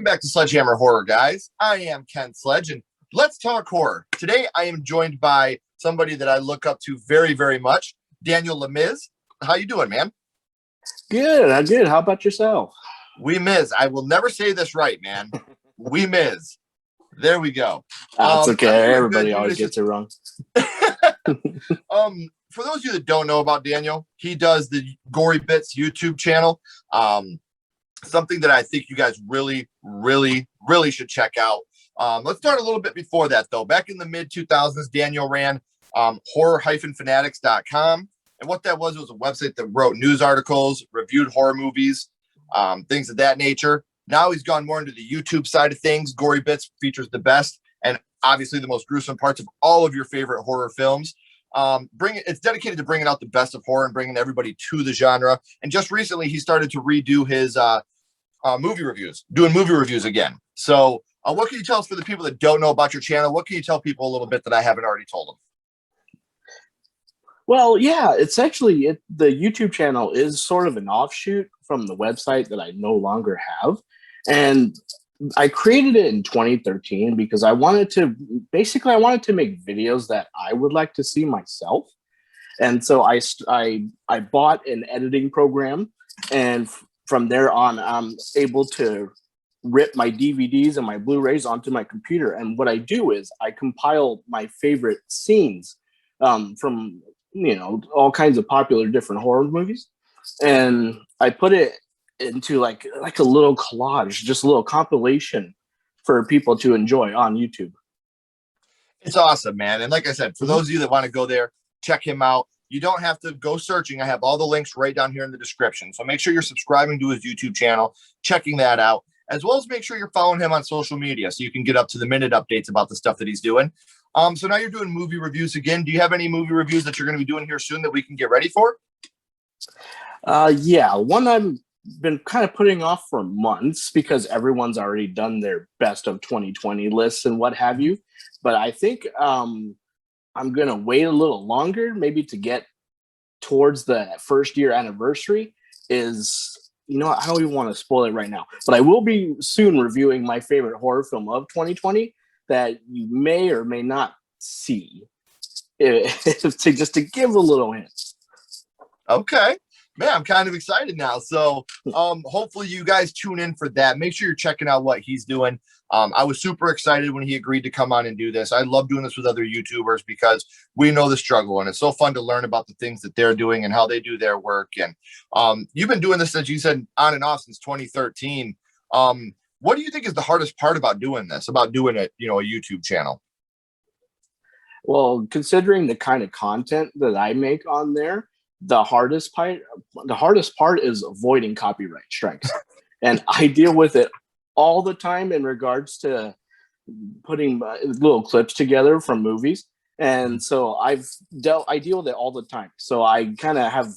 Welcome back to SledgeHammer Horror, guys. I am Ken Sledge, and let's talk horror. Today, I am joined by somebody that I look up to very, very much, Daniel Wemiz. How you doing, man? Good. I'm good. How about yourself? Wemiz. I will never say this right, man. Wemiz. There we go. That's okay. Everybody always gets it wrong. For those of you that don't know about Daniel, he does the Gorey Bits YouTube channel. Something that I think you guys really should check out. Let's start a little bit before that, though. Back in the mid-2000s, Daniel ran horror-fanatics.com. And what that was a website that wrote news articles, reviewed horror movies, things of that nature. Now he's gone more into the YouTube side of things. Gorey Bits features the best and obviously the most gruesome parts of all of your favorite horror films. It's dedicated to bringing out the best of horror and bringing everybody to the genre. And just recently, he started to redo his movie reviews, doing movie reviews again. So what can you tell us for the people that don't know about your channel? What can you tell people a little bit that I haven't already told them? Well, yeah, it's actually the YouTube channel is sort of an offshoot from the website that I no longer have. And I created it in 2013 because I wanted to make videos that I would like to see myself. And so I bought an editing program, and from there on, I'm able to rip my DVDs and my Blu-rays onto my computer. And what I do is I compile my favorite scenes from, all kinds of popular different horror movies. And I put it into like a little collage, just a little compilation for people to enjoy on YouTube. It's awesome, man. And like I said, for those of you that want to go there, check him out. You don't have to go searching. I have all the links right down here in the description. So make sure you're subscribing to his YouTube channel, checking that out, as well as make sure you're following him on social media so you can get up to the minute updates about the stuff that he's doing. So now you're doing movie reviews again. Do you have any movie reviews that you're going to be doing here soon that we can get ready for? Yeah, one I've been kind of putting off for months because everyone's already done their best of 2020 lists and what have you. But I think I'm going to wait a little longer, maybe to get towards the first year anniversary. I don't even want to spoil it right now, but I will be soon reviewing my favorite horror film of 2020 that you may or may not see, just to give a little hint. Okay. Man, I'm kind of excited now. So hopefully you guys tune in for that. Make sure you're checking out what he's doing. I was super excited when he agreed to come on and do this. I love doing this with other YouTubers because we know the struggle, and it's so fun to learn about the things that they're doing and how they do their work. And you've been doing this, as you said, on and off since 2013. What do you think is the hardest part about doing this, about doing a YouTube channel? Well, considering the kind of content that I make on there, the hardest part is avoiding copyright strikes. And I deal with it all the time in regards to putting little clips together from movies. And so I deal with it all the time. So I kind of have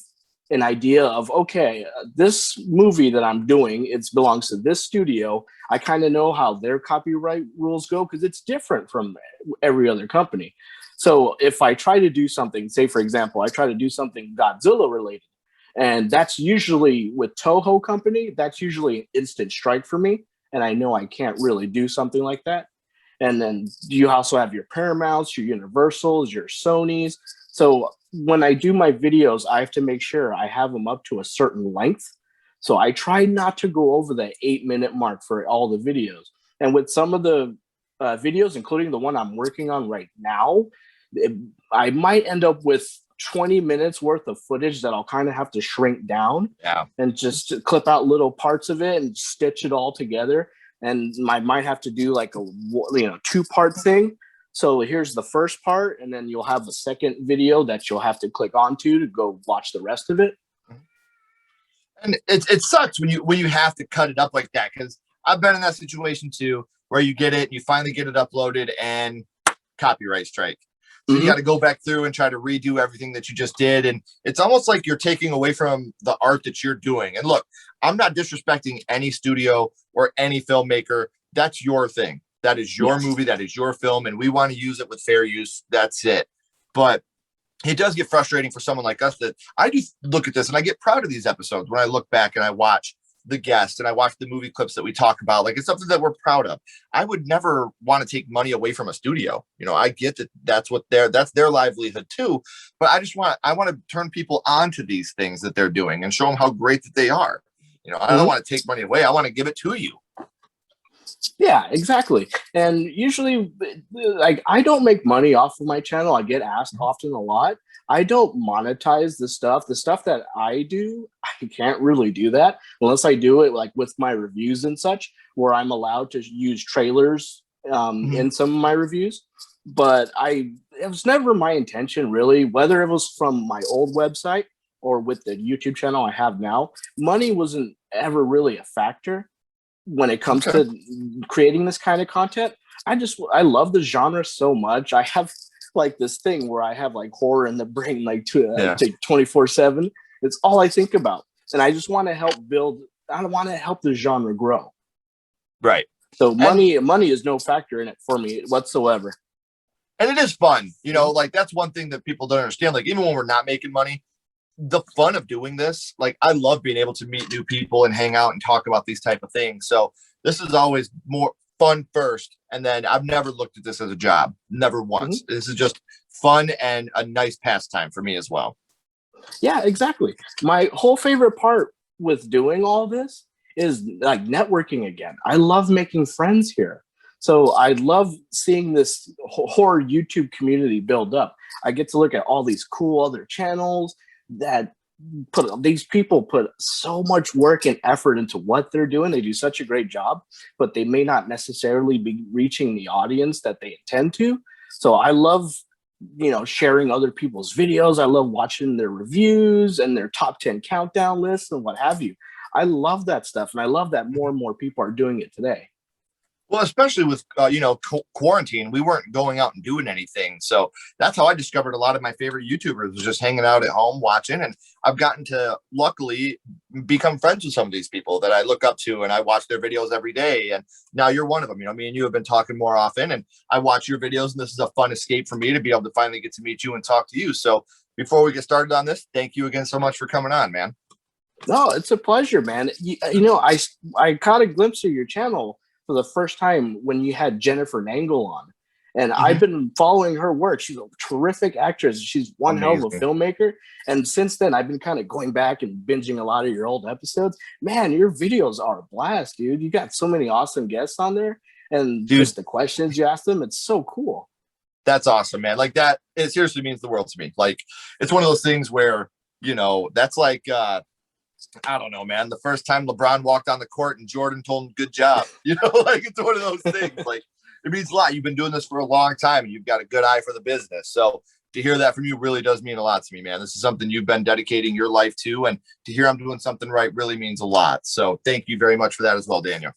an idea of, okay, this movie that I'm doing, it belongs to this studio. I kind of know how their copyright rules go because it's different from every other company. So if I try to do something, say, for example, I try to do something Godzilla related, and that's usually with Toho company, that's usually an instant strike for me. And I know I can't really do something like that. And then you also have your Paramounts, your Universals, your Sonys. So when I do my videos, I have to make sure I have them up to a certain length. So I try not to go over the 8-minute mark for all the videos. And with some of the videos, including the one I'm working on right now, I might end up with 20 minutes worth of footage that I'll kind of have to shrink down and just clip out little parts of it and stitch it all together. And I might have to do like a 2-part thing. So here's the first part, and then you'll have a second video that you'll have to click onto to go watch the rest of it. And it sucks when you have to cut it up like that, because I've been in that situation too, where you get it, you finally get it uploaded, and copyright strike. So you got to go back through and try to redo everything that you just did. And it's almost like you're taking away from the art that you're doing. And look, I'm not disrespecting any studio or any filmmaker. That's your thing. That is your movie. That is your film. And we want to use it with fair use. That's it. But it does get frustrating for someone like us that I do look at this and I get proud of these episodes when I look back and I watch the guests and I watch the movie clips that we talk about, like it's something that we're proud of. I would never want to take money away from a studio. You know, I get that that's their livelihood too, but I want to turn people on to these things that they're doing and show them how great that they are. You know, I don't want to take money away. I want to give it to you. Yeah, exactly. And usually, like, I don't make money off of my channel. I get asked often a lot. I don't monetize the stuff. The stuff that I do, I can't really do that unless I do it like with my reviews and such, where I'm allowed to use trailers in some of my reviews. But it was never my intention, really, whether it was from my old website or with the YouTube channel I have now. Money wasn't ever really a factor when it comes to creating this kind of content. I love the genre so much. I have like this thing where I have like horror in the brain, like 24/7. It's all I think about. And I just want to help I want to help the genre grow. Right. So money is no factor in it for me whatsoever. And it is fun, you know, like that's one thing that people don't understand. Like even when we're not making money, the fun of doing this, like I love being able to meet new people and hang out and talk about these type of things. So this is always more fun first. And then I've never looked at this as a job, never once. This is just fun and a nice pastime for me as well. Yeah, exactly. My whole favorite part with doing all this is like networking again. I love making friends here. So I love seeing this horror YouTube community build up. I get to look at all these cool other channels that these people put so much work and effort into what they're doing. They do such a great job, but they may not necessarily be reaching the audience that they intend to. So I love, you know, sharing other people's videos. I love watching their reviews and their top 10 countdown lists and what have you. I love that stuff. And I love that more and more people are doing it today. Well, especially with, quarantine, we weren't going out and doing anything. So that's how I discovered a lot of my favorite YouTubers was just hanging out at home watching. And I've gotten to luckily become friends with some of these people that I look up to and I watch their videos every day. And now you're one of them. You know, me and you have been talking more often and I watch your videos and this is a fun escape for me to be able to finally get to meet you and talk to you. So before we get started on this, thank you again so much for coming on, man. No, it's a pleasure, man. You know, I caught a glimpse of your channel for the first time when you had Jennifer Nangle on. And I've been following her work. She's a terrific actress. She's one hell of a filmmaker. And since then, I've been kind of going back and binging a lot of your old episodes. Man, your videos are a blast, dude. You got so many awesome guests on there. And just the questions you ask them, it's so cool. That's awesome, man. Like that, it seriously means the world to me. Like it's one of those things where, you know, that's like, I don't know, man. The first time LeBron walked on the court and Jordan told him, good job. You know, like it's one of those things. Like it means a lot. You've been doing this for a long time and you've got a good eye for the business. So to hear that from you really does mean a lot to me, man. This is something you've been dedicating your life to. And to hear I'm doing something right really means a lot. So thank you very much for that as well, Daniel.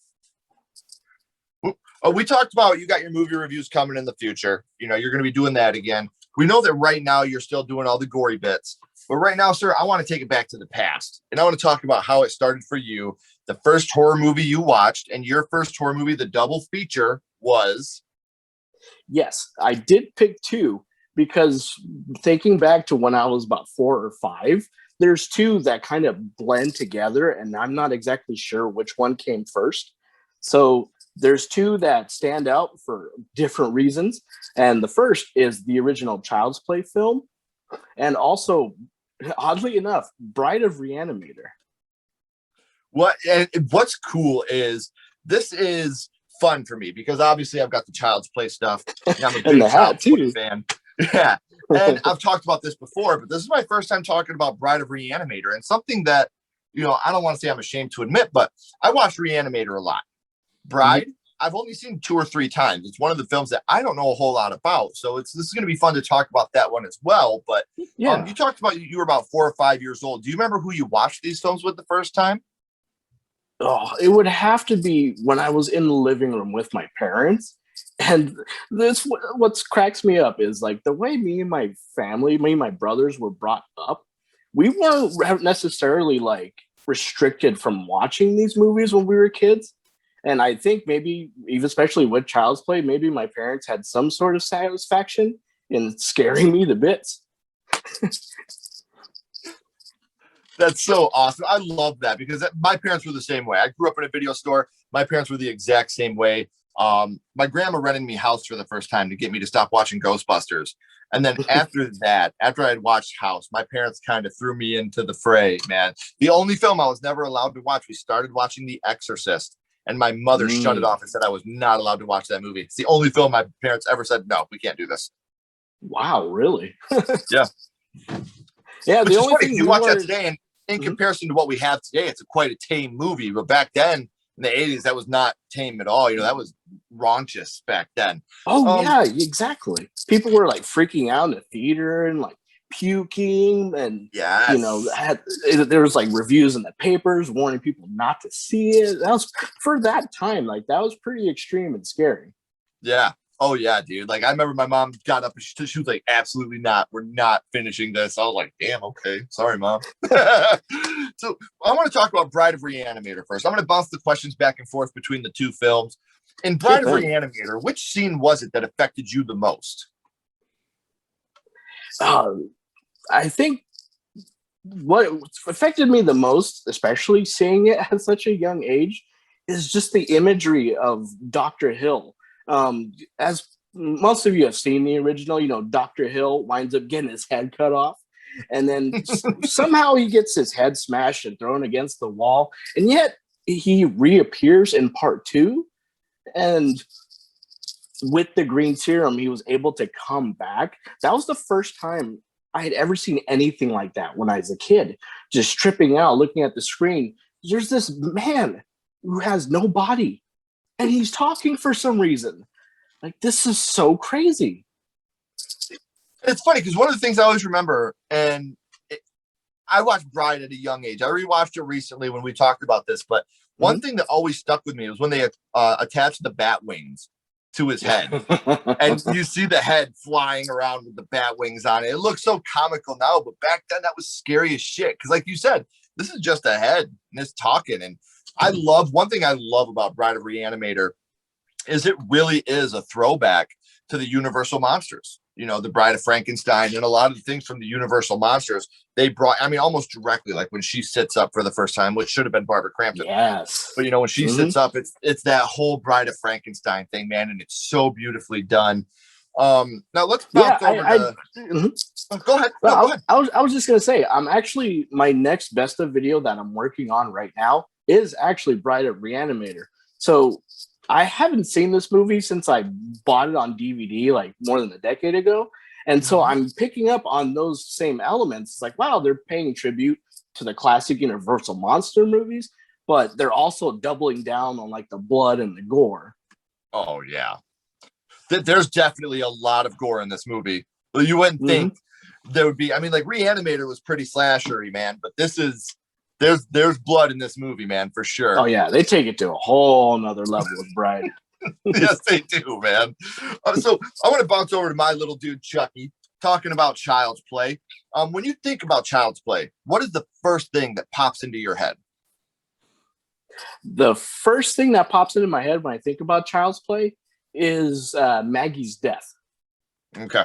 We talked about you got your movie reviews coming in the future. You know, you're going to be doing that again. We know that right now you're still doing all the gory bits. But right now, sir, I want to take it back to the past. And I want to talk about how it started for you. The first horror movie you watched and your first horror movie, the double feature was? Yes, I did pick two because thinking back to when I was about 4 or 5, there's two that kind of blend together and I'm not exactly sure which one came first. So there's two that stand out for different reasons. And the first is the original Child's Play film. And also, oddly enough, Bride of Reanimator. What's cool is this is fun for me because obviously I've got the Child's Play stuff. And I'm a big Child's Play fan. Yeah. And I've talked about this before, but this is my first time talking about Bride of Reanimator and something that, you know, I don't want to say I'm ashamed to admit, but I watched Reanimator a lot. Bride, I've only seen 2 or 3 times. It's one of the films that I don't know a whole lot about. So this is going to be fun to talk about that one as well. But you talked about you were about 4 or 5 years old. Do you remember who you watched these films with the first time? Oh, it would have to be when I was in the living room with my parents. And this, what cracks me up is like the way me and my family, me and my brothers were brought up. We weren't necessarily like restricted from watching these movies when we were kids. And I think maybe, even especially with Child's Play, maybe my parents had some sort of satisfaction in scaring me to bits. That's so awesome. I love that because my parents were the same way. I grew up in a video store. My parents were the exact same way. My grandma rented me House for the first time to get me to stop watching Ghostbusters. And then after that, after I had watched House, my parents kind of threw me into the fray, man. The only film I was never allowed to watch, we started watching The Exorcist, and my mother shut it off and said I was not allowed to watch that movie. It's the only film my parents ever said, no, we can't do this. Wow, really? Yeah. Yeah, Which the is only funny. thing You we watch that wanted. today, and in comparison to what we have today, it's quite a tame movie. But back then, in the 80s, that was not tame at all. You know, that was raunchous back then. Oh Um, yeah, exactly. People were like freaking out in the theater and like puking, and yes. there was like reviews in the papers warning people not to see it. That was for that time, like that was pretty extreme and scary. Yeah. Oh yeah, dude. Like I remember my mom got up and she was like, absolutely not. We're not finishing this. I was like, damn, okay. Sorry, mom. So I want to talk about Bride of Reanimator first. I'm going to bounce the questions back and forth between the two films. In Sure Bride of thing. Reanimator, which scene was it that affected you the most? I think what affected me the most, especially seeing it at such a young age, is just the imagery of Dr. Hill. As most of you have seen the original, Dr. Hill winds up getting his head cut off. And then somehow he gets his head smashed and thrown against the wall. And yet he reappears in part two. And with the green serum, he was able to come back. That was the first time I had ever seen anything like that when I was a kid, just tripping out, looking at the screen. There's this man who has no body and he's talking for some reason. Like, this is so crazy. It's funny because one of the things I always remember, I watched Bride at a young age. I rewatched it recently when we talked about this, but one thing that always stuck with me was when they attached the bat wings to his head. And you see the head flying around with the bat wings on it. It looks so comical now, but back then that was scary as shit. Because like you said, this is just a head and it's talking. And one thing I love about Bride of Reanimator is it really is a throwback to the Universal monsters. The Bride of Frankenstein and a lot of the things from the Universal monsters they brought, I mean, almost directly, like when she sits up for the first time, which should have been Barbara Crampton. Yes. But when she sits up, it's that whole Bride of Frankenstein thing, man, and it's so beautifully done. Now let's bounce over to. Go ahead. Well, Go ahead. I was just gonna say, I'm actually my next best of video that I'm working on right now is actually Bride of Reanimator. So I haven't seen this movie since I bought it on DVD like more than a decade ago. And so I'm picking up on those same elements. It's like, wow, they're paying tribute to the classic Universal monster movies, but they're also doubling down on like the blood and the gore. Oh, yeah. There's definitely a lot of gore in this movie. Well, you wouldn't think there would be. I mean, like Reanimator was pretty slashery, man, but there's blood in this movie, man, for sure. Oh yeah, they take it to a whole nother level with Bride. Yes, they do, man. So I want to bounce over to my little dude Chucky, talking about Child's Play. When you think about Child's Play, what is the first thing that pops into your head? The first thing that pops into my head when I think about Child's Play is Maggie's death. Okay.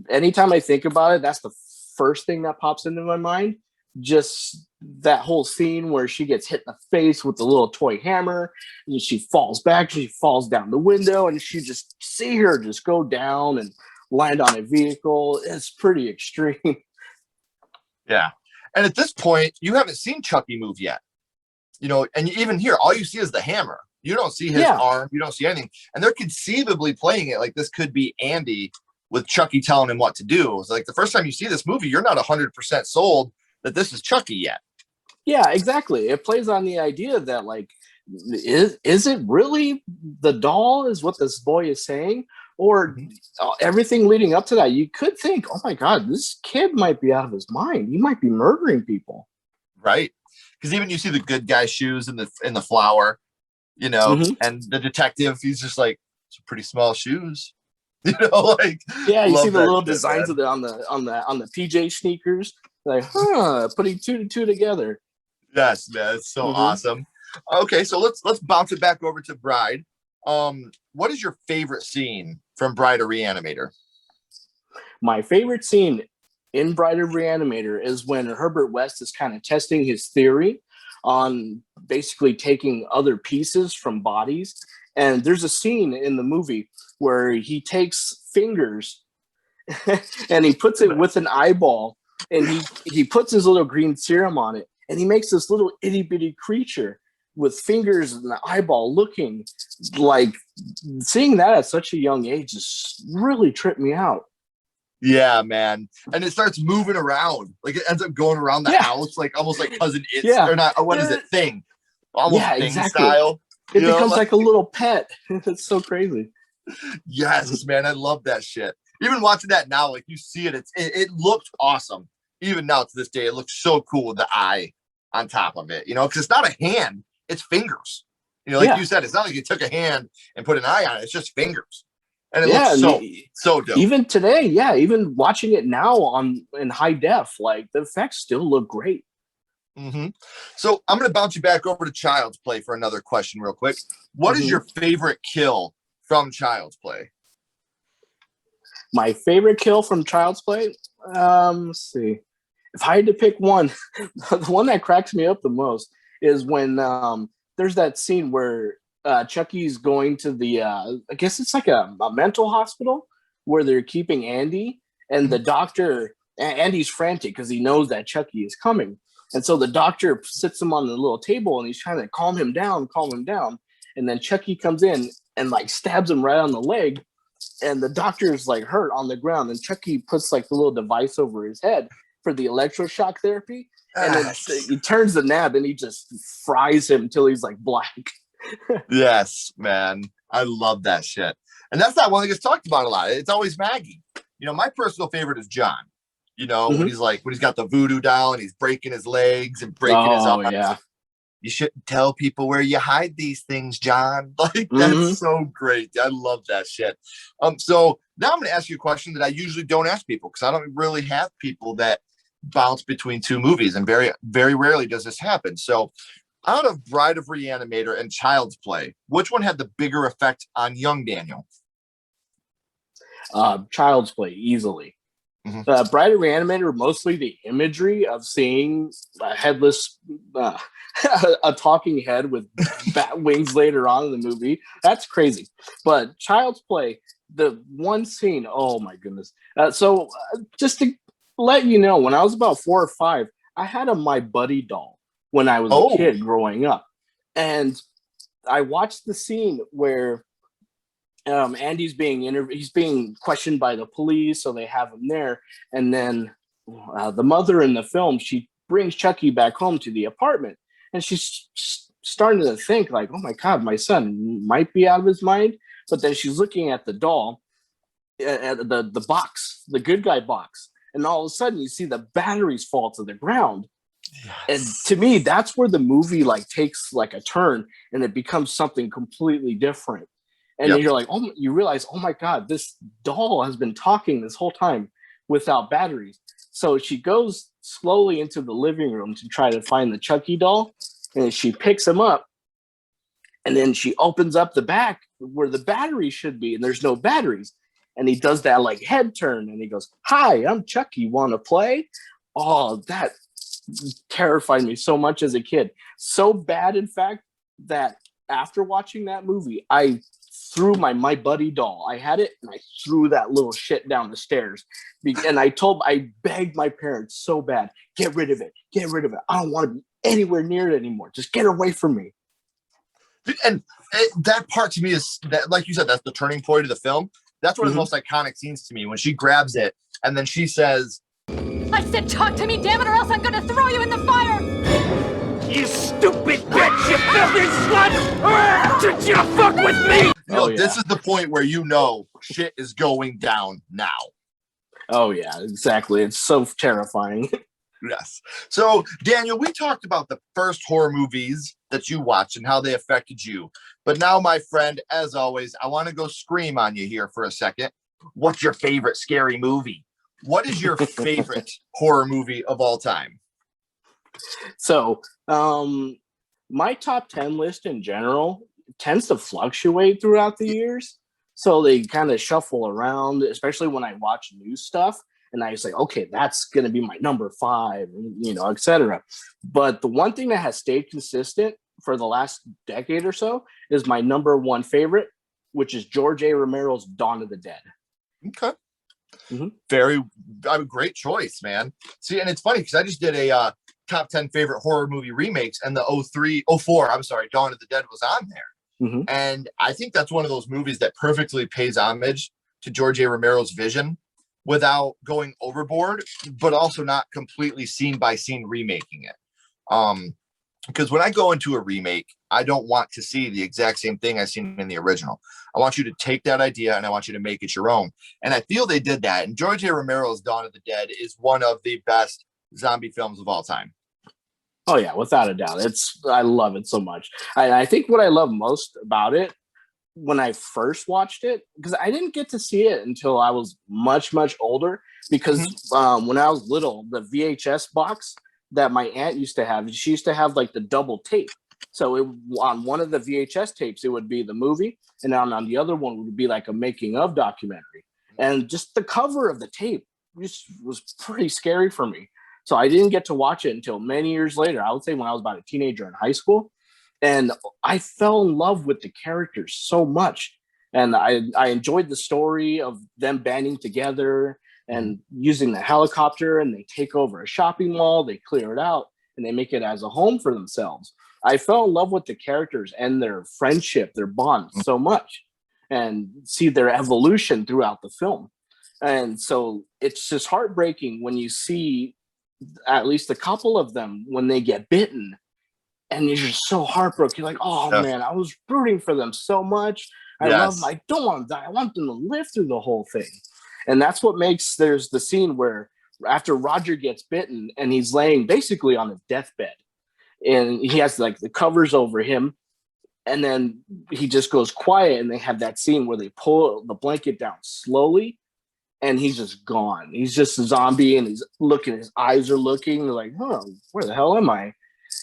Anytime I think about it, that's the first thing that pops into my mind. Just that whole scene where she gets hit in the face with the little toy hammer and she falls back, she falls down the window, and you just see her just go down and land on a vehicle. It's pretty extreme. Yeah. And at this point, you haven't seen Chucky move yet. And even here, all you see is the hammer. You don't see his arm. You don't see anything. And they're conceivably playing it like this could be Andy with Chucky telling him what to do. It's like the first time you see this movie, you're not 100% sold that this is Chucky yet. Yeah, exactly. It plays on the idea that like, is it really the doll is what this boy is saying? Or everything leading up to that, you could think, oh my God, this kid might be out of his mind. He might be murdering people. Right. Because even you see the good guy shoes in the flower, and the detective, he's just like, some pretty small shoes. Like yeah, you see the little shit, designs of on the PJ sneakers. Like, putting two to two together. Yes, man, it's so awesome. Okay, so let's bounce it back over to Bride. What is your favorite scene from Bride or Reanimator? My favorite scene in Bride of Reanimator is when Herbert West is kind of testing his theory on basically taking other pieces from bodies. And there's a scene in the movie where he takes fingers and he puts it with an eyeball, and he puts his little green serum on it, and he makes this little itty bitty creature with fingers and an eyeball looking like. Seeing that at such a young age just really tripped me out. Yeah, man. And it starts moving around. Like it ends up going around the house, like almost like Cousin It's or not, or what is it? Thing. Almost Thing exactly. style. It becomes like a little pet. It's so crazy. Yes, man. I love that shit. Even watching that now, like you see it, it looked awesome. Even now to this day, it looks so cool with the eye on top of it, because it's not a hand, it's fingers. Like you said, it's not like you took a hand and put an eye on it, it's just fingers. And it looks so dope. Even today, even watching it now in high def, like the effects still look great. Mm-hmm. So I'm going to bounce you back over to Child's Play for another question real quick. What is your favorite kill from Child's Play? My favorite kill from Child's Play? Let's see. If I had to pick one, the one that cracks me up the most is when there's that scene where Chucky's going to the, I guess it's like a mental hospital where they're keeping Andy, and the doctor, Andy's frantic because he knows that Chucky is coming. And so the doctor sits him on the little table and he's trying to calm him down. And then Chucky comes in and like stabs him right on the leg. And the doctor's like hurt on the ground. And Chucky puts like the little device over his head for the electroshock therapy. And then he turns the knob and he just fries him until he's like black. Yes, man. I love that shit. And that's not one that gets talked about a lot. It's always Maggie. My personal favorite is John. When he's got the voodoo doll and he's breaking his legs and breaking his arms. Yeah. You shouldn't tell people where you hide these things, John. Like, that's so great. I love that shit. So now I'm going to ask you a question that I usually don't ask people because I don't really have people that bounce between two movies, and very, very rarely does this happen. So out of Bride of Reanimator and Child's Play, which one had the bigger effect on young Daniel? Child's Play, easily. Bride of Reanimator, mostly the imagery of seeing a headless, a talking head with bat wings later on in the movie. That's crazy. But Child's Play, the one scene, oh my goodness. So just to let you know, when I was about 4 or 5, I had a My Buddy doll when I was a kid growing up. And I watched the scene where Andy's being he's being questioned by the police, so they have him there. And then the mother in the film, she brings Chucky back home to the apartment, and she's starting to think like, oh my God, my son might be out of his mind. But then she's looking at the doll, at the box, the good guy box. And all of a sudden you see the batteries fall to the ground. Yes. And to me, that's where the movie like takes like a turn and it becomes something completely different. And then you're like, oh, you realize, oh my God, this doll has been talking this whole time without batteries. So she goes slowly into the living room to try to find the Chucky doll. And she picks him up. And then she opens up the back where the batteries should be. And there's no batteries. And he does that like head turn. And he goes, hi, I'm Chucky. Want to play? Oh, that terrified me so much as a kid. So bad, in fact, that after watching that movie, I threw my buddy doll. I had it and I threw that little shit down the stairs. And I begged my parents so bad, get rid of it. Get rid of it. I don't want to be anywhere near it anymore. Just get away from me. And that part to me is that, like you said, that's the turning point of the film. That's one of the most iconic scenes to me, when she grabs it and then she says, I said talk to me, damn it, or else I'm gonna throw you in the fire! You stupid bitch, you filthy slut! Did you fuck with me? This is the point where shit is going down now. Oh yeah, exactly. It's so terrifying. Yes. So, Daniel, we talked about the first horror movies that you watched and how they affected you. But now, my friend, as always, I want to go scream on you here for a second. What's your favorite scary movie? What is your favorite horror movie of all time? So, my top 10 list in general tends to fluctuate throughout the years. So they kind of shuffle around, especially when I watch new stuff. And I was like, okay, that's going to be my number 5, you know, etc. But the one thing that has stayed consistent for the last decade or so is my number 1 favorite, which is George A. Romero's Dawn of the Dead. Okay. Great choice, man. See, and it's funny because I just did a top 10 favorite horror movie remakes, and the 04, I'm sorry, Dawn of the Dead was on there. And I think that's one of those movies that perfectly pays homage to George A. Romero's vision without going overboard, but also not completely scene by scene remaking it. Because when I go into a remake, I don't want to see the exact same thing I've seen in the original. I want you to take that idea and I want you to make it your own. And I feel they did that. And George A. Romero's Dawn of the Dead is one of the best zombie films of all time. Oh yeah, without a doubt. I love it so much. I think what I love most about it when I first watched it, because I didn't get to see it until I was much, much older, because when I was little, the VHS box that my aunt used to have, she used to have like the double tape. So on one of the VHS tapes, it would be the movie, and on the other one would be like a making of documentary. And just the cover of the tape just was pretty scary for me. So I didn't get to watch it until many years later. I would say when I was about a teenager in high school. And I fell in love with the characters so much. And I enjoyed the story of them banding together and using the helicopter, and they take over a shopping mall, they clear it out, and they make it as a home for themselves. I fell in love with the characters and their friendship, their bond so much, and see their evolution throughout the film. And so it's just heartbreaking when you see at least a couple of them when they get bitten, and you're just so heartbroken. You're like, oh man, I was rooting for them so much. I love them. I don't want to die. I want them to live through the whole thing. And that's what makes, there's the scene where after Roger gets bitten and he's laying basically on his deathbed, and he has like the covers over him, and then he just goes quiet, and they have that scene where they pull the blanket down slowly, and he's just gone. He's just a zombie, and he's looking, his eyes are looking, they're like, oh, where the hell am I?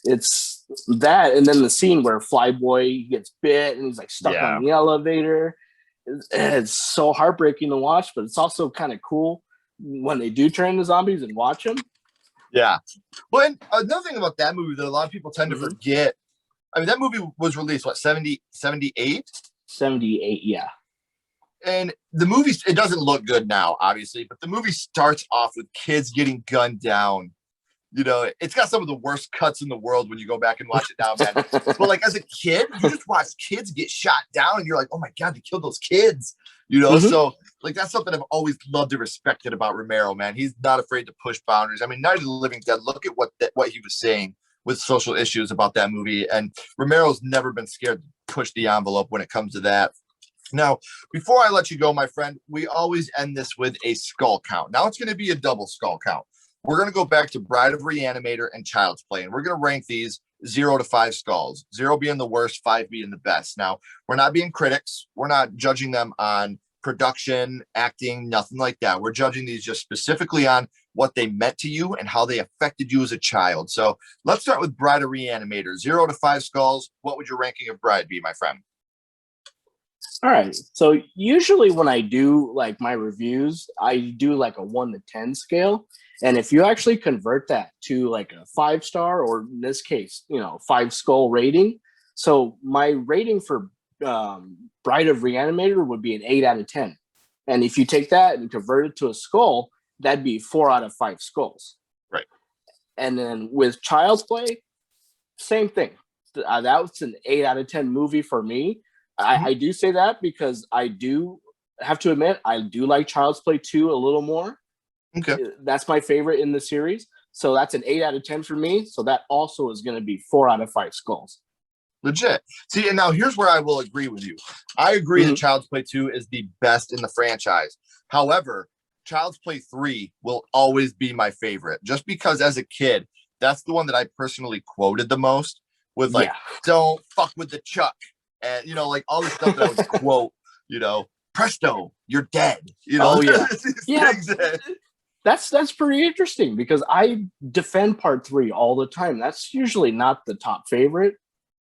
It's that. And then the scene where Flyboy gets bit and he's like stuck on the elevator. It's so heartbreaking to watch, but it's also kind of cool when they do turn into zombies and watch them. Yeah. Well, and another thing about that movie that a lot of people tend to forget, I mean, that movie was released, what, 78? 78, yeah. And the movie, it doesn't look good now, obviously, but the movie starts off with kids getting gunned down. You know, it's got some of the worst cuts in the world when you go back and watch it now, man. But like as a kid, you just watch kids get shot down and you're like, oh my God, they killed those kids. You know, so like that's something I've always loved and respected about Romero, man. He's not afraid to push boundaries. I mean, Night of the Living Dead, look at what he was saying with social issues about that movie. And Romero's never been scared to push the envelope when it comes to that. Now, before I let you go, my friend, we always end this with a skull count. Now it's going to be a double skull count. We're going to go back to Bride of Reanimator and Child's Play, and we're going to rank these 0 to 5 skulls, 0 being the worst, 5 being the best. Now, we're not being critics. We're not judging them on production, acting, nothing like that. We're judging these just specifically on what they meant to you and how they affected you as a child. So let's start with Bride of Reanimator. 0 to 5 skulls. What would your ranking of Bride be, my friend? All right. So usually when I do like my reviews, I do like a 1 to 10 scale. And if you actually convert that to like a 5-star, or in this case, 5 skull rating. So my rating for Bride of Reanimator would be an 8 out of 10. And if you take that and convert it to a skull, that'd be 4 out of 5 skulls. Right. And then with Child's Play, same thing. That was an 8 out of 10 movie for me. I do say that because I do have to admit, I do like Child's Play 2 a little more. Okay. That's my favorite in the series. So that's an 8 out of 10 for me. So that also is going to be 4 out of 5 skulls. Legit. See, and now here's where I will agree with you. I agree that Child's Play 2 is the best in the franchise. However, Child's Play 3 will always be my favorite, just because as a kid, that's the one that I personally quoted the most with like, don't fuck with the Chuck. And, like all the stuff that I would quote, presto, you're dead. Oh, yeah. That's pretty interesting because I defend part 3 all the time. That's usually not the top favorite,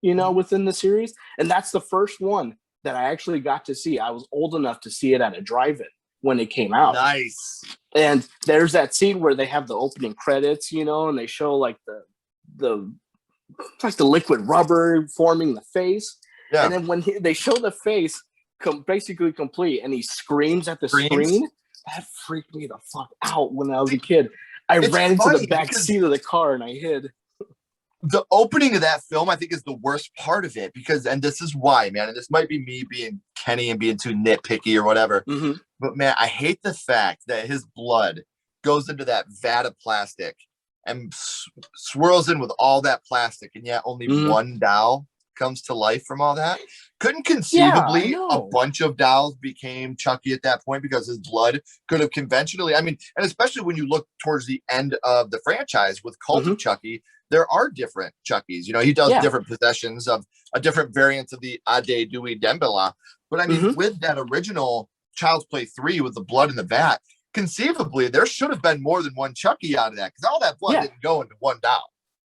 within the series. And that's the first one that I actually got to see. I was old enough to see it at a drive-in. when it came out. Nice. And there's that scene where they have the opening credits, you know, and they show like the liquid rubber forming the face. Yeah. And then when they show the face basically complete and he screams at the screen, that freaked me the fuck out when I was a kid. I ran into the back seat of the car and I hid. The opening of that film, I think, is the worst part of it because, and this is why, man, and this might be me being Kenny and being too nitpicky or whatever, but man, I hate the fact that his blood goes into that vat of plastic and swirls in with all that plastic, and yet only one doll comes to life from all that. Couldn't conceivably a bunch of dolls became Chucky at that point because his blood could have conventionally, I mean, and especially when you look towards the end of the franchise with Cult of Chucky, there are different Chuckies. You know, he does different possessions of a different variants of the Ade Dewey Dembele. But I mean, with that original Child's Play 3 with the blood in the vat, conceivably, there should have been more than one Chucky out of that because all that blood didn't go into one doll.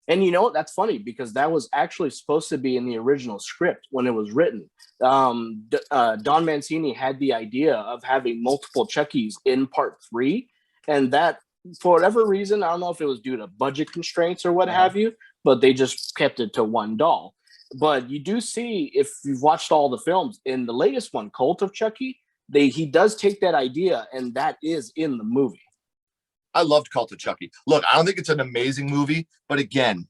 And you know what? That's funny because that was actually supposed to be in the original script when it was written. Don Mancini had the idea of having multiple Chuckies in part 3, and that, for whatever reason, I don't know if it was due to budget constraints or what have you, but they just kept it to one doll. But you do see, if you've watched all the films, in the latest one, Cult of Chucky, he does take that idea, and that is in the movie. I loved Cult of Chucky. Look, I don't think it's an amazing movie, but again,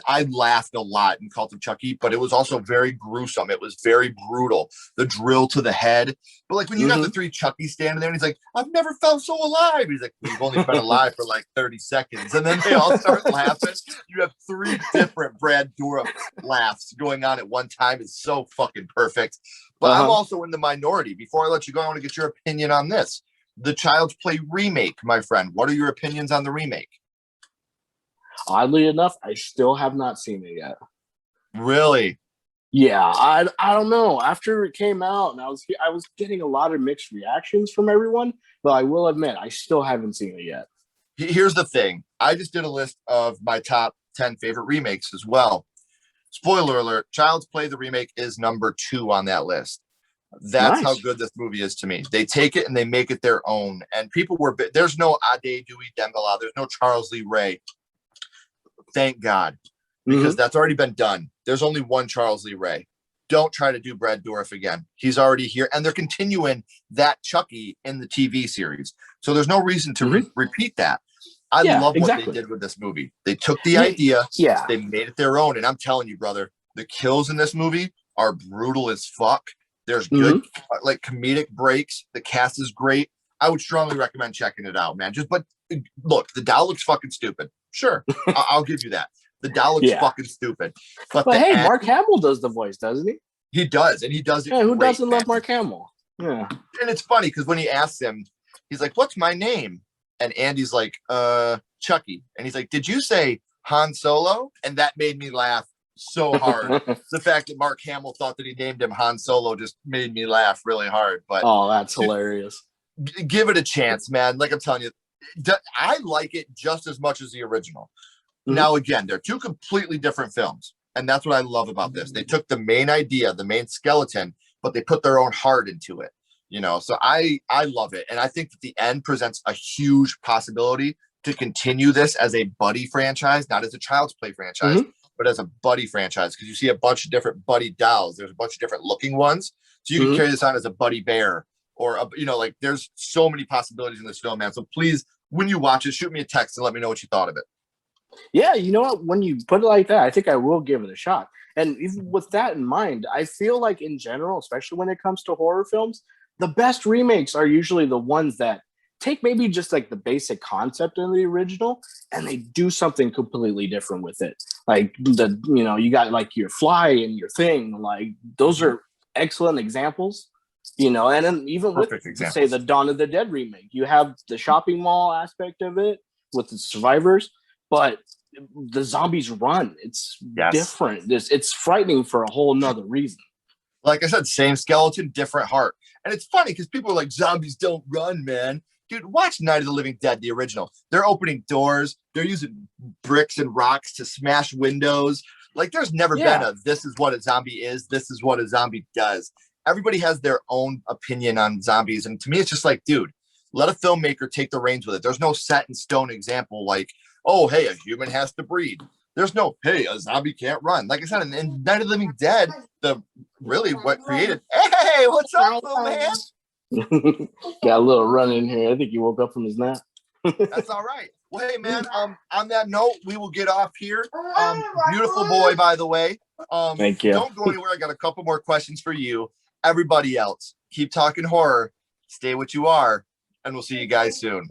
I laughed a lot in Cult of Chucky, but it was also very gruesome. It was very brutal. The drill to the head. But like when you got the 3 Chuckies standing there and he's like, I've never felt so alive. He's like, we've only been alive for like 30 seconds. And then they all start laughing. You have 3 different Brad Dourif laughs going on at one time. It's so fucking perfect. But I'm also in the minority. Before I let you go, I want to get your opinion on this. The Child's Play remake, my friend. What are your opinions on the remake? Oddly enough, I still have not seen it yet. Really? Yeah, I don't know. After it came out, and I was getting a lot of mixed reactions from everyone, but I will admit I still haven't seen it yet. Here's the thing. I just did a list of my top 10 favorite remakes as well. Spoiler alert, Child's Play the remake is number 2 on that list. That's how good this movie is to me. They take it and they make it their own. And people were, there's no Ade Dewey Dembele, there's no Charles Lee Ray. Thank God, because that's already been done. There's only one Charles Lee Ray. Don't try to do Brad Dourif again. He's already here. And they're continuing that Chucky in the TV series. So there's no reason to repeat that. I love what they did with this movie. They took the idea, they made it their own. And I'm telling you, brother, the kills in this movie are brutal as fuck. There's good, like, comedic breaks. The cast is great. I would strongly recommend checking it out, man. But look, the doll looks fucking stupid. Sure, I'll give you that. The doll looks fucking stupid. But hey, Mark Hamill does the voice, doesn't he? He does, and he does it. Yeah, who doesn't man. love Mark Hamill? Yeah. And it's funny because when he asks him, he's like, "What's my name?" And Andy's like, Chucky. And he's like, "Did you say Han Solo?" And that made me laugh so hard. The fact that Mark Hamill thought that he named him Han Solo just made me laugh really hard. But oh, that's hilarious. Give it a chance, man. Like I'm telling you, I like it just as much as the original. Now, again, they're 2 completely different films. And that's what I love about this. They took the main idea, the main skeleton, but they put their own heart into it. You know, so I love it. And I think that the end presents a huge possibility to continue this as a buddy franchise, not as a Child's Play franchise, but as a buddy franchise. Because you see a bunch of different buddy dolls. There's a bunch of different looking ones. So you can carry this on as a buddy bear or, like there's so many possibilities in this film, man. So please, when you watch it, shoot me a text and let me know what you thought of it. Yeah, you know what? When you put it like that, I think I will give it a shot. And even with that in mind, I feel like in general, especially when it comes to horror films, the best remakes are usually the ones that take maybe just like the basic concept of the original and they do something completely different with it. Like you got like your Fly and your Thing, like those are excellent examples. And then even Perfect with examples. Say the Dawn of the Dead remake, you have the shopping mall aspect of it with the survivors, but the zombies run. It's different. It's frightening for a whole nother reason. Like I said, same skeleton, different heart. And it's funny because people are like, zombies don't run, man. Dude, watch Night of the Living Dead, the original. They're opening doors. They're using bricks and rocks to smash windows. Like there's never been this is what a zombie is. This is what a zombie does. everybody has their own opinion on zombies. And to me, it's just like, dude, let a filmmaker take the reins with it. There's no set in stone example like, oh, hey, a human has to breed. There's no, hey, a zombie can't run. Like I said, in Night of the Living Dead, what created, hey, what's up, little man? Got a little run in here. I think he woke up from his nap. That's all right. Well, hey, man, on that note, we will get off here. Beautiful boy, by the way. Thank you. Don't go anywhere. I got a couple more questions for you. Everybody else, keep talking horror. Stay what you are, and we'll see you guys soon.